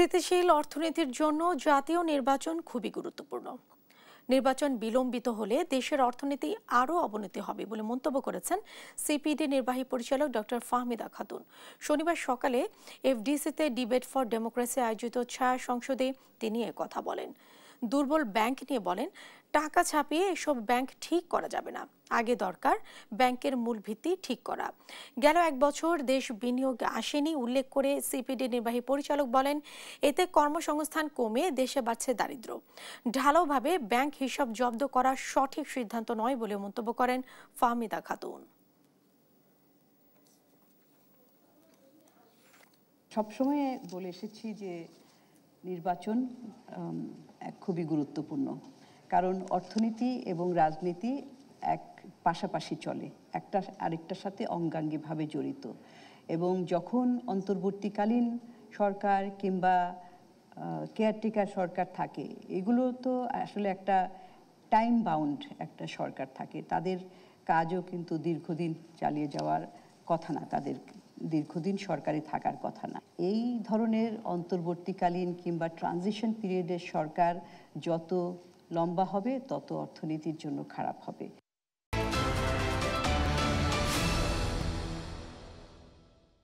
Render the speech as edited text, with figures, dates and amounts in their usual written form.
স্থিতিশীল অর্থনীতির জন্য জাতীয় নির্বাচন খুবই গুরুত্বপূর্ণ। নির্বাচন বিলম্বিত হলে দেশের অর্থনীতি আরও অবনতি হবে বলে মন্তব্য করেছেন সিপিডি নির্বাহী পরিচালক ডক্টর ফাহমিদা খাতুন। শনিবার সকালে এফডিসিতে ডিবেট ফর ডেমোক্রেসি আয়োজিত ছায়া সংসদে তিনি কথা বলেন। দুর্বল ব্যাংক নিয়ে বলেন, টাকা ছাপিয়ে এসব ব্যাংক ঠিক করা যাবে না, আগে দরকার ব্যাংকের মূল ভিত্তি ঠিক করা। গেল এক বছর দেশ বিনিয়োগ আসেনি উল্লেখ করে সিপিডি নির্বাহী পরিচালক বলেন, এতে কর্মসংস্থান কমে দেশে বাড়ছে দারিদ্র্য। ঢালাওভাবে ব্যাংক হিসাব জব্দ করা সঠিক সিদ্ধান্ত নয় বলে মন্তব্য করেন ফাহমিদা খাতুন। সবসময় বলে এসেছি যে নির্বাচন খুবই গুরুত্বপূর্ণ, কারণ অর্থনীতি এবং রাজনীতি এক পাশাপাশি চলে, একটা আরেকটার সাথে অঙ্গাঙ্গিভাবে জড়িত। এবং যখন অন্তর্বর্তীকালীন সরকার কিংবা কেয়ারটেকার সরকার থাকে, এগুলো তো আসলে একটা টাইম বাউন্ড একটা সরকার থাকে, তাদের কাজও কিন্তু দীর্ঘদিন চালিয়ে যাওয়ার কথা না, তাদের দীর্ঘদিন সরকারে থাকার কথা না। এই ধরনের অন্তর্বর্তীকালীন কিংবা ট্রানজিশন পিরিয়ডের সরকার যত লম্বা হবে তত অর্থনীতির জন্য খারাপ হবে।